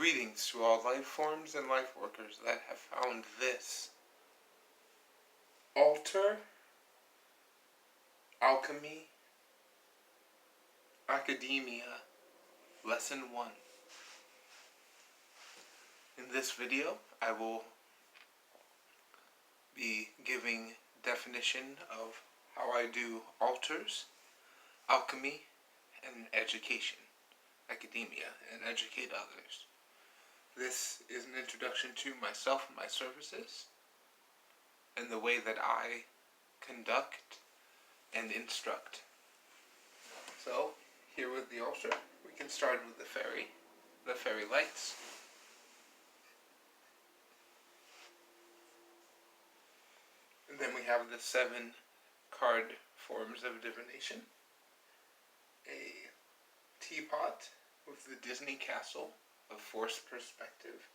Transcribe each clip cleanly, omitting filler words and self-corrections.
Greetings to all life forms and life workers that have found this. Altar, Alchemy, Academia, Lesson 1. In this video, I will be giving definition of how I do altars, alchemy, and education, academia, and educate others. This is an introduction to myself and my services, and the way that I conduct and instruct. So, here with the altar, we can start with the fairy lights. And then we have the 7 card forms of divination. A teapot with the Disney castle of forced perspective,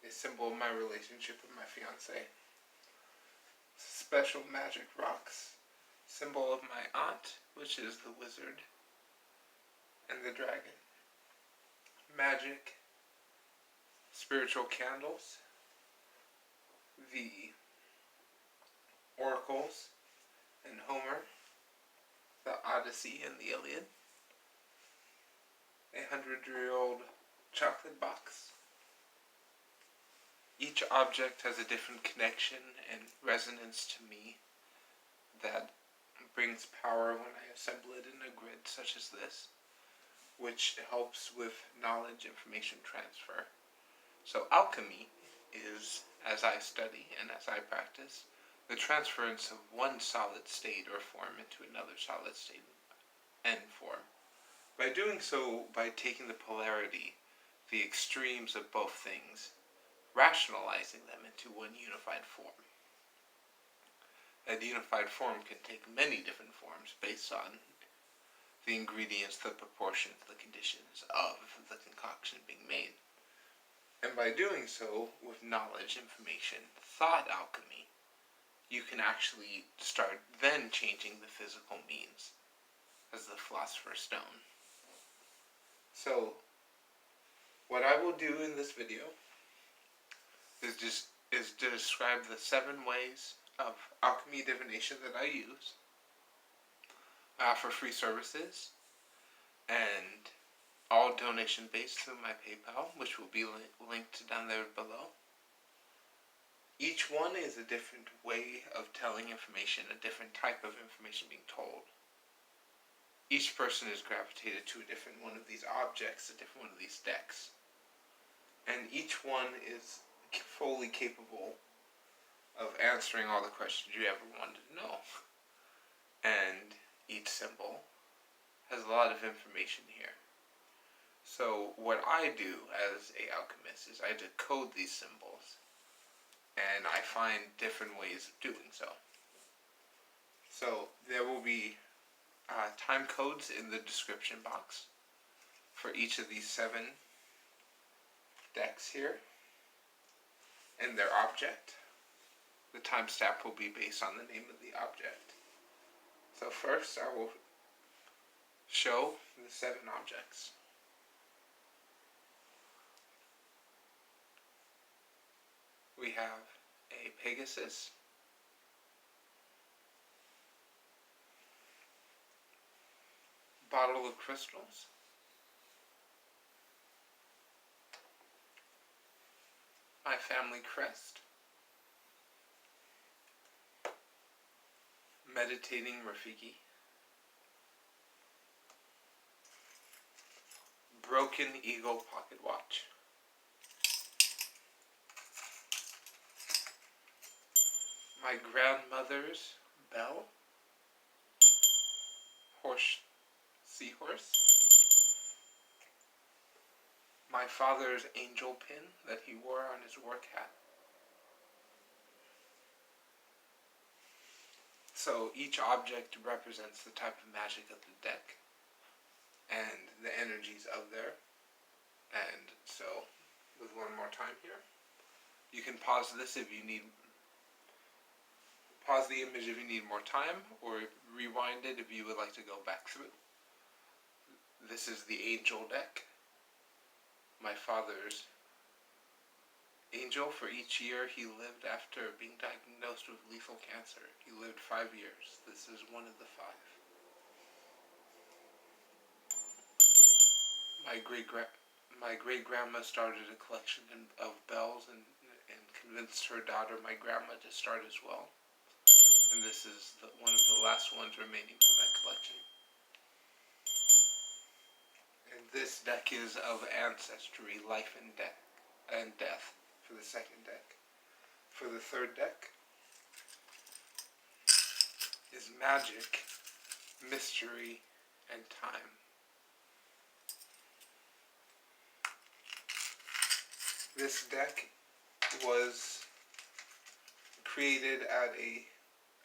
a symbol of my relationship with my fiance. Special magic rocks, symbol of my aunt, which is the wizard and the dragon. Magic, spiritual candles, the oracles and Homer, the Odyssey and the Iliad, a 100-year-old chocolate box. Each object has a different connection and resonance to me that brings power when I assemble it in a grid such as this, which helps with knowledge information transfer. So alchemy is, as I study and as I practice, the transference of one solid state or form into another solid state and form. By doing so, by taking the polarity, the extremes of both things, rationalizing them into one unified form. That unified form can take many different forms based on the ingredients, the proportions, the conditions of the concoction being made. And by doing so, with knowledge, information, thought alchemy, you can actually start then changing the physical means, as the Philosopher's Stone. So, what I will do in this video is to describe the 7 ways of alchemy divination that I use. I offer free services, and all donation based through my PayPal, which will be linked down there below. Each one is a different way of telling information, a different type of information being told. Each person is gravitated to a different one of these objects, a different one of these decks. And each one is fully capable of answering all the questions you ever wanted to know. And each symbol has a lot of information here. So what I do as an alchemist is I decode these symbols, and I find different ways of doing so. So there will be time codes in the description box for each of these 7 decks here and their object. The timestamp will be based on the name of the object. So first I will show the 7 objects. We have a Pegasus, bottle of crystals, my family crest, meditating Rafiki, broken eagle pocket watch, my grandmother's bell, seahorse, my father's angel pin that he wore on his work hat. So each object represents the type of magic of the deck and the energies of there. And so, with one more time here, you can pause this if you need. Pause the image if you need more time, or rewind it if you would like to go back through. This is the Angel deck. my father's angel for each year he lived after being diagnosed with lethal cancer. He lived 5 years. This is one of the 5. My great grandma started a collection of bells and convinced her daughter, my grandma, to start as well. And this is one of the last ones remaining from that collection. And this deck is of ancestry, life and death for the second deck. For the third deck is magic, mystery, and time. This deck was created at a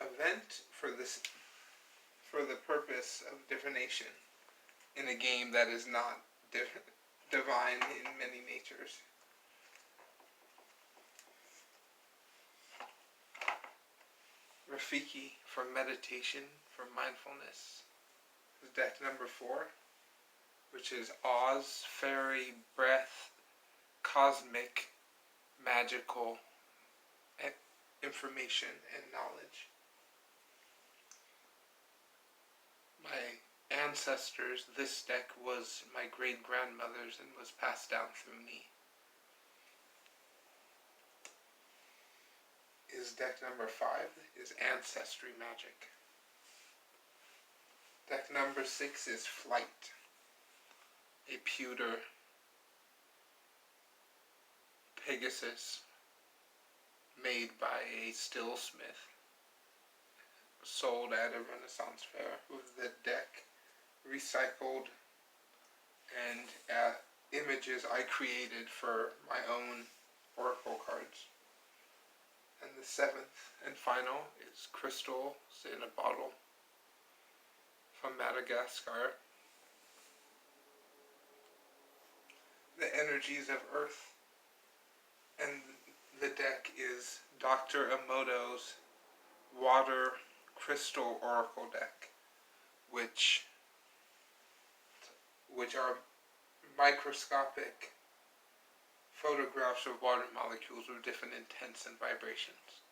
event for the purpose of divination in a game that is not divine in many natures. Rafiki for meditation, for mindfulness. Deck number 4, which is Oz, fairy, breath, cosmic, magical information and knowledge. My ancestors, this deck was my great-grandmother's and was passed down through me. Deck number 5 is Ancestry Magic. Deck number 6 is Flight, a pewter Pegasus made by a stillsmith, sold at a Renaissance fair, with the deck recycled and images I created for my own oracle cards. And the 7th and final is Crystals in a Bottle from Madagascar. The energies of Earth. And the deck is Dr. Emoto's Water Crystal Oracle deck, which are microscopic photographs of water molecules with different intents and vibrations.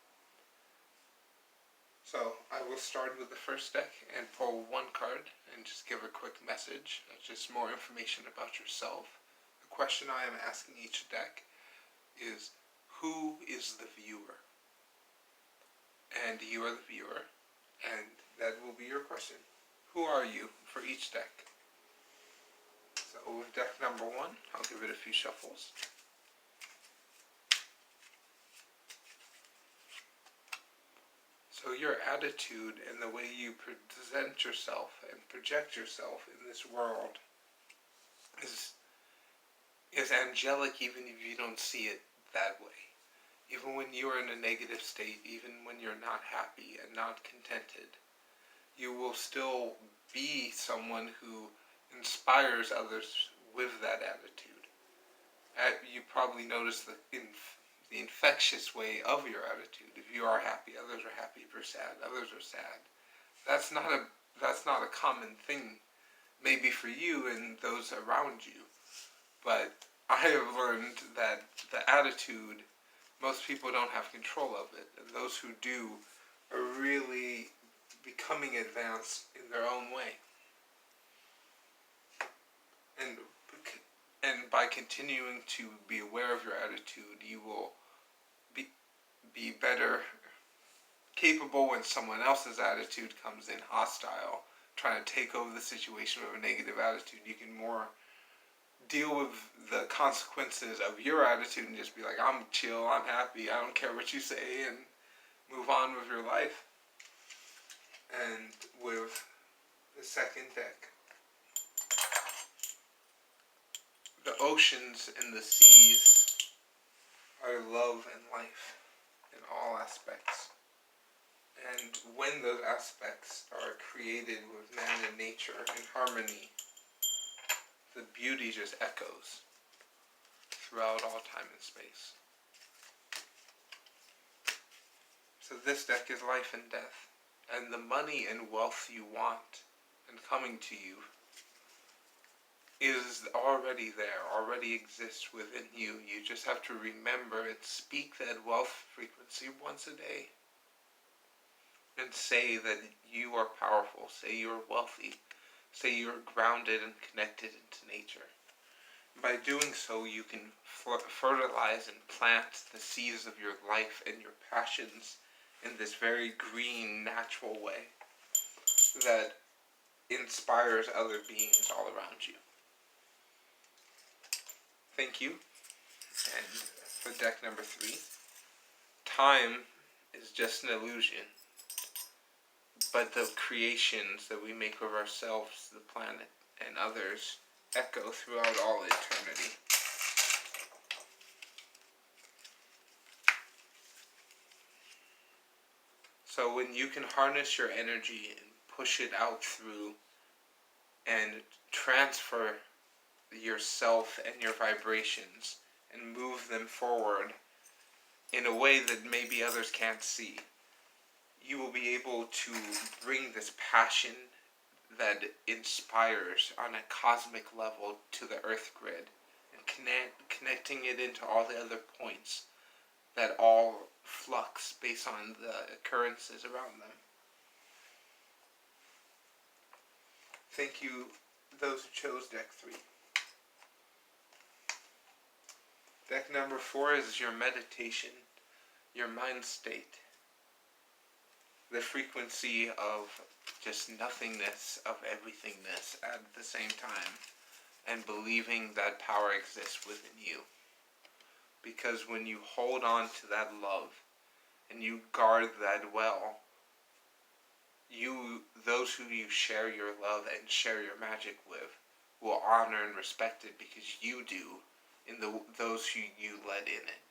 So I will start with the first deck and pull one card and just give a quick message, just more information about yourself. The question I am asking each deck is, who is the viewer? And you are the viewer, and that will be your question. Who are you for each deck? So with deck number 1, I'll give it a few shuffles. So your attitude and the way you present yourself and project yourself in this world is angelic, even if you don't see it that way. Even when you are in a negative state, even when you're not happy and not contented, you will still be someone who inspires others with that attitude. You probably notice the infectious way of your attitude. If you are happy, others are happy. If you're sad, others are sad. That's not a common thing, maybe for you and those around you. But I have learned that the attitude, most people don't have control of it. And those who do are really becoming advanced in their own way. And by continuing to be aware of your attitude, you will be better capable when someone else's attitude comes in hostile, trying to take over the situation with a negative attitude. You can more deal with the consequences of your attitude and just be like, I'm chill, I'm happy, I don't care what you say, and move on with your life. And with the second deck, the oceans and the seas are love and life in all aspects. And when those aspects are created with man and nature in harmony, the beauty just echoes throughout all time and space. So this deck is life and death. And the money and wealth you want and coming to you is already there, already exists within you. You just have to remember and speak that wealth frequency once a day. And say that you are powerful, say you're wealthy, say you're grounded and connected into nature. By doing so, you can fertilize and plant the seeds of your life and your passions in this very green, natural way that inspires other beings all around you. Thank you. And for deck number 3, time is just an illusion, but the creations that we make of ourselves, the planet, and others echo throughout all eternity. So when you can harness your energy and push it out through and transfer yourself and your vibrations and move them forward in a way that maybe others can't see, you will be able to bring this passion that inspires on a cosmic level to the earth grid and connecting it into all the other points that all flux based on the occurrences around them. Thank you, those who chose deck 3. Deck number 4 is your meditation, your mind state. The frequency of just nothingness, of everythingness at the same time, and believing that power exists within you. Because when you hold on to that love and you guard that well, those who you share your love and share your magic with will honor and respect it because you do in those who you let in it.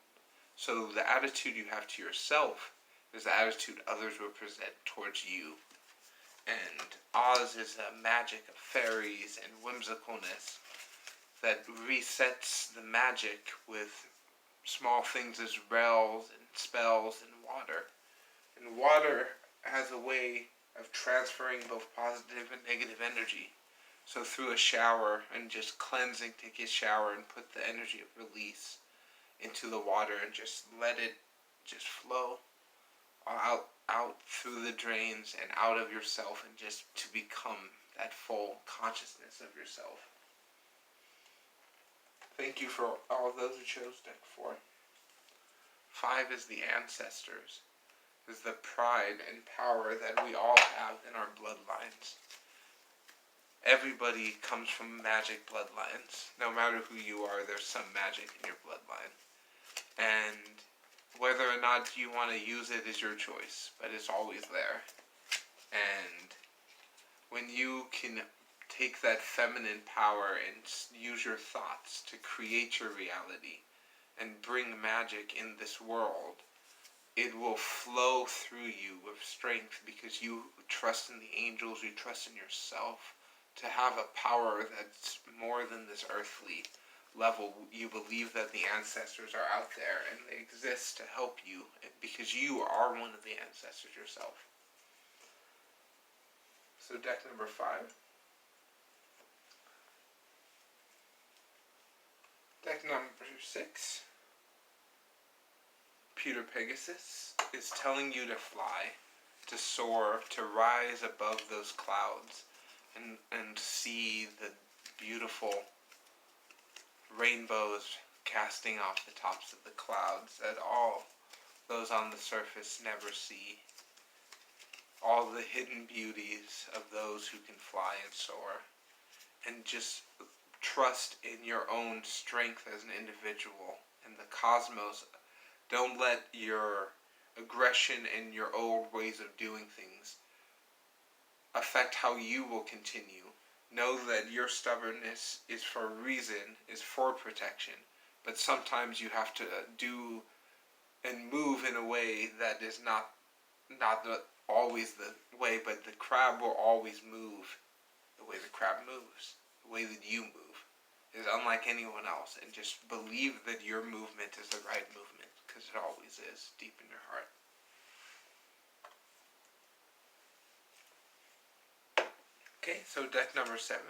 So the attitude you have to yourself is the attitude others will present towards you. And Oz is a magic of fairies and whimsicalness that resets the magic with small things as rails and spells and water. And water has a way of transferring both positive and negative energy. So through a shower and just cleansing, take a shower and put the energy of release into the water and just let it just flow out through the drains and out of yourself, and just to become that full consciousness of yourself. Thank you for all those who chose deck 4. 5 is the ancestors, is the pride and power that we all have in our bloodlines. Everybody comes from magic bloodlines. No matter who you are, there's some magic in your bloodline. And whether or not you want to use it is your choice, but it's always there. And when you can take that feminine power and use your thoughts to create your reality and bring magic in this world, it will flow through you with strength because you trust in the angels, you trust in yourself to have a power that's more than this earthly level. You believe that the ancestors are out there and they exist to help you because you are one of the ancestors yourself. So deck number 5. Deck number 6. Peter Pegasus is telling you to fly, to soar, to rise above those clouds and see the beautiful rainbows casting off the tops of the clouds that all those on the surface never see. All the hidden beauties of those who can fly and soar. And just trust in your own strength as an individual and the cosmos. Don't let your aggression and your old ways of doing things affect how you will continue. Know that your stubbornness is for a reason, is for protection. But sometimes you have to do and move in a way that is not always the way, but the crab will always move the way the crab moves. The way that you move is unlike anyone else. And just believe that your movement is the right movement, because it always is, deep in your heart. Okay, so deck number 7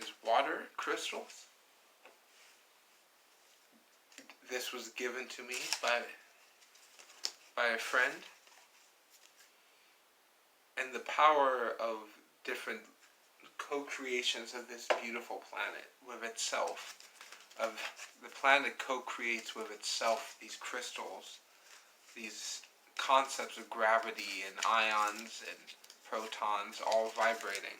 is water crystals. This was given to me by a friend. And the power of different co-creations of this beautiful planet with itself, of the planet co-creates with itself these crystals, these concepts of gravity and ions and protons all vibrating.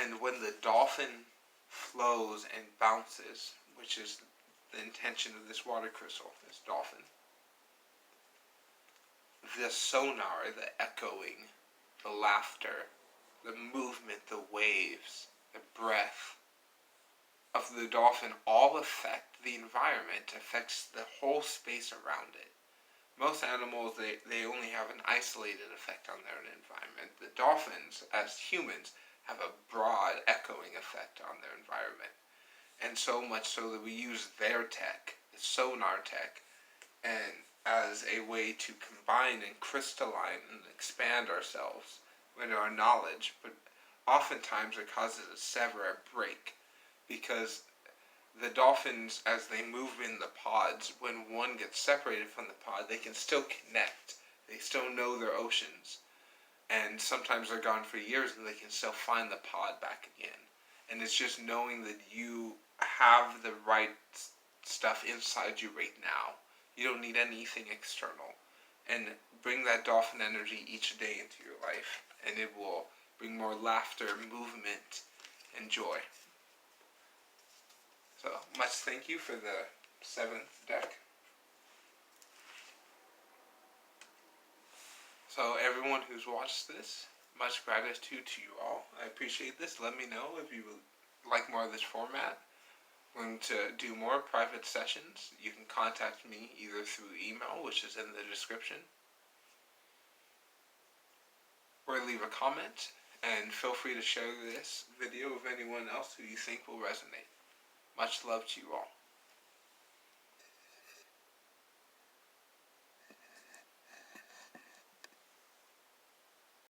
And when the dolphin flows and bounces, which is the intention of this water crystal, this dolphin, the sonar, the echoing, the laughter, the movement, the waves, the breath of the dolphin all affect the environment, affects the whole space around it. Most animals, they only have an isolated effect on their environment. The dolphins, as humans, have a broad echoing effect on their environment. And so much so that we use their tech, the sonar tech, and as a way to combine and crystalline and expand ourselves with our knowledge. But oftentimes it causes a sever, a break, because the dolphins, as they move in the pods, when one gets separated from the pod, they can still connect. They still know their oceans. And sometimes they're gone for years and they can still find the pod back again. And it's just knowing that you have the right stuff inside you right now. You don't need anything external. And bring that dolphin energy each day into your life, and it will bring more laughter, movement, and joy. So, much thank you for the 7th deck. So, everyone who's watched this, much gratitude to you all. I appreciate this. Let me know if you would like more of this format. We're going to do more private sessions. You can contact me either through email, which is in the description, or leave a comment, and feel free to share this video with anyone else who you think will resonate. Much love to you all.